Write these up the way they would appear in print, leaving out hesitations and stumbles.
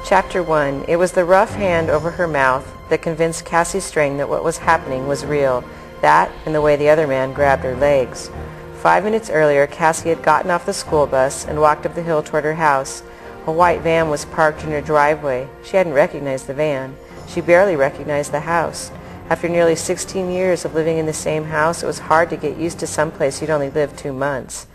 Chapter 1. It was the rough hand over her mouth that convinced Cassie String that what was happening was real. That and the way the other man grabbed her legs. 5 minutes earlier, Cassie had gotten off the school bus and walked up the hill toward her house. A white van was parked in her driveway. She hadn't recognized the van. She barely recognized the house. After nearly 16 years of living in the same house, it was hard to get used to some place you'd only lived 2 months.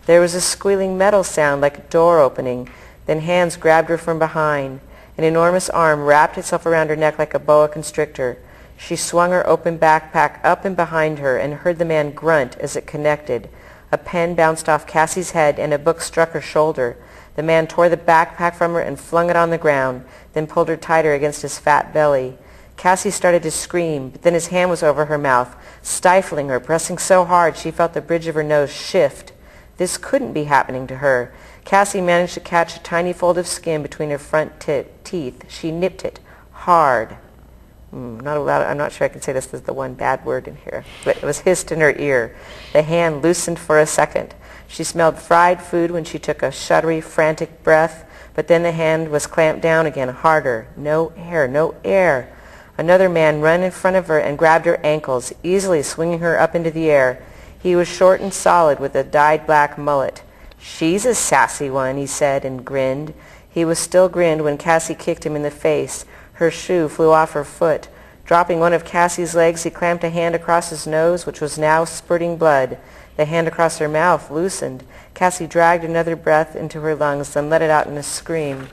There was a squealing metal sound like a door opening. Then hands grabbed her from behind. An enormous arm wrapped itself around her neck like a boa constrictor. She swung her open backpack up and behind her and heard the man grunt as it connected. A pen bounced off Cassie's head and a book struck her shoulder. The man tore the backpack from her and flung it on the ground, then pulled her tighter against his fat belly. Cassie started to scream, but then his hand was over her mouth, stifling her, pressing so hard she felt the bridge of her nose shift. This couldn't be happening to her. Cassie managed to catch a tiny fold of skin between her front teeth. She nipped it hard. I'm not sure I can say this is the one bad word in here, but it was hissed in her ear. The hand loosened for a second. She smelled fried food when she took a shuddery, frantic breath, but then the hand was clamped down again, harder. No air, no air. Another man ran in front of her and grabbed her ankles, easily swinging her up into the air. He was short and solid with a dyed black mullet. "She's a sassy one," he said and grinned. He was still grinned when Cassie kicked him in the face. Her shoe flew off her foot. Dropping one of Cassie's legs, he clamped a hand across his nose, which was now spurting blood. The hand across her mouth loosened. Cassie dragged another breath into her lungs, then let it out in a scream.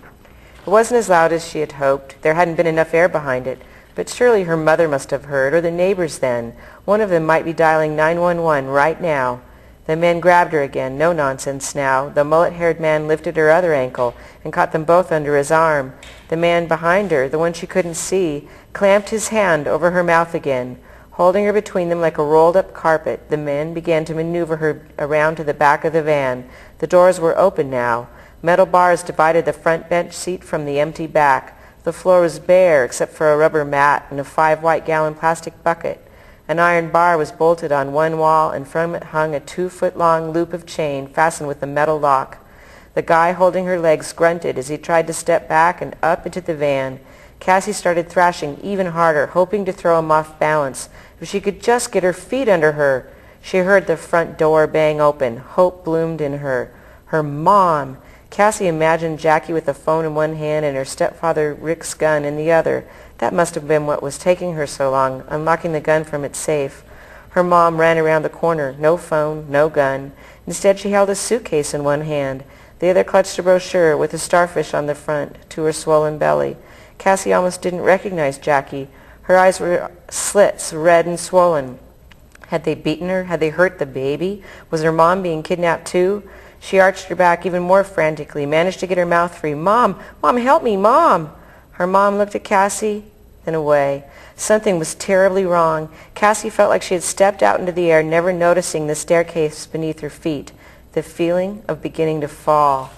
It wasn't as loud as she had hoped. There hadn't been enough air behind it. But surely her mother must have heard, or the neighbors then. One of them might be dialing 911 right now. The men grabbed her again. No nonsense now. The mullet-haired man lifted her other ankle and caught them both under his arm. The man behind her, the one she couldn't see, clamped his hand over her mouth again. Holding her between them like a rolled-up carpet, the men began to maneuver her around to the back of the van. The doors were open now. Metal bars divided the front bench seat from the empty back. The floor was bare except for a rubber mat and a 5 white-gallon plastic bucket. An iron bar was bolted on one wall, and from it hung a 2-foot-long loop of chain fastened with a metal lock. The guy holding her legs grunted as he tried to step back and up into the van. Cassie started thrashing even harder, hoping to throw him off balance. If she could just get her feet under her. She heard the front door bang open. Hope bloomed in her. Her mom! Cassie imagined Jackie with the phone in one hand and her stepfather Rick's gun in the other. That must have been what was taking her so long, unlocking the gun from its safe. Her mom ran around the corner. No phone, no gun. Instead, she held a suitcase in one hand. The other clutched a brochure with a starfish on the front to her swollen belly. Cassie almost didn't recognize Jackie. Her eyes were slits, red and swollen. Had they beaten her? Had they hurt the baby? Was her mom being kidnapped too? She arched her back even more frantically, managed to get her mouth free. "Mom! Mom, help me! Mom!" Her mom looked at Cassie, then away. Something was terribly wrong. Cassie felt like she had stepped out into the air, never noticing the staircase beneath her feet. The feeling of beginning to fall.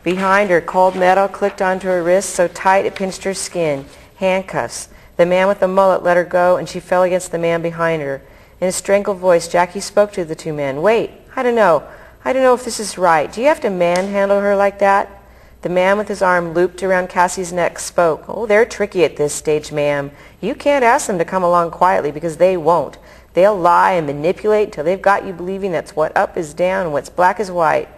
Behind her, cold metal clicked onto her wrist so tight it pinched her skin. Handcuffs. The man with the mullet let her go, and she fell against the man behind her. In a strangled voice, Jackie spoke to the two men. "Wait, I don't know if this is right. Do you have to manhandle her like that?" The man with his arm looped around Cassie's neck spoke. "Oh, they're tricky at this stage, ma'am. You can't ask them to come along quietly because they won't. They'll lie and manipulate until they've got you believing that's what up is down and what's black is white."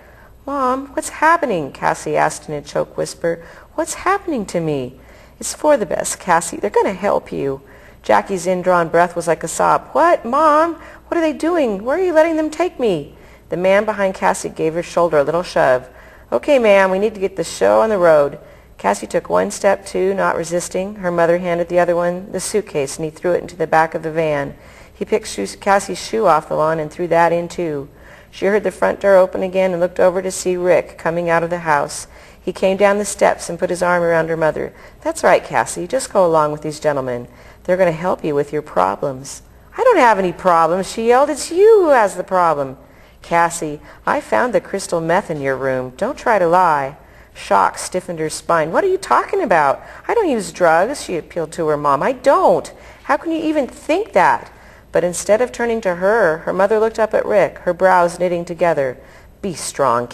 "Mom, what's happening?" Cassie asked in a choked whisper. "What's happening to me?" "It's for the best, Cassie. They're going to help you." Jackie's indrawn breath was like a sob. "What? Mom? What are they doing? Where are you letting them take me?" The man behind Cassie gave her shoulder a little shove. "Okay, ma'am, we need to get the show on the road." Cassie took one step, too, not resisting. Her mother handed the other one the suitcase, and he threw it into the back of the van. He picked Cassie's shoe off the lawn and threw that in, too. She heard the front door open again and looked over to see Rick coming out of the house. He came down the steps and put his arm around her mother. "That's right, Cassie. Just go along with these gentlemen. They're going to help you with your problems." "I don't have any problems," she yelled. "It's you who has the problem." "Cassie, I found the crystal meth in your room. Don't try to lie." Shock stiffened her spine. "What are you talking about? I don't use drugs," she appealed to her mom. "I don't. How can you even think that?" But instead of turning to her, her mother looked up at Rick, her brows knitting together. Be strong,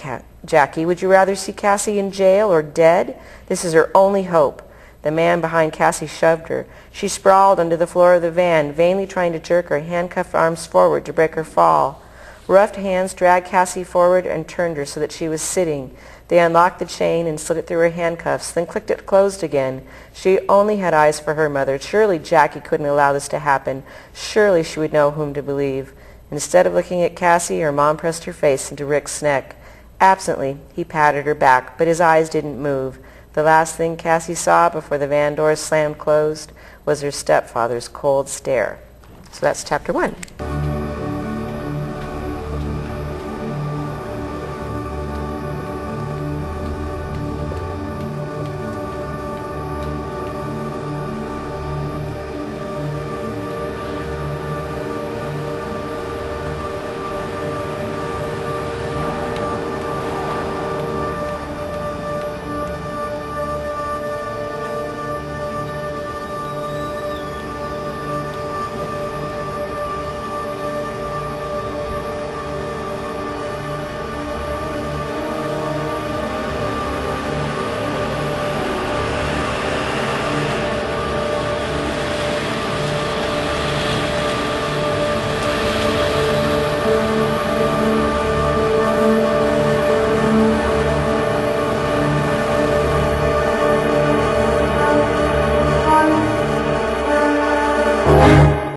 Jackie, would you rather see Cassie in jail or dead? This is her only hope. The man behind Cassie shoved her. She sprawled onto the floor of the van, vainly trying to jerk her handcuffed arms forward to break her fall. Rough hands dragged Cassie forward and turned her so that she was sitting. They unlocked the chain and slid it through her handcuffs, then clicked it closed again. She only had eyes for her mother. Surely Jackie couldn't allow this to happen. Surely she would know whom to believe. Instead of looking at Cassie, her mom pressed her face into Rick's neck. Absently, he patted her back, but his eyes didn't move. The last thing Cassie saw before the van doors slammed closed was her stepfather's cold stare. So that's chapter 1.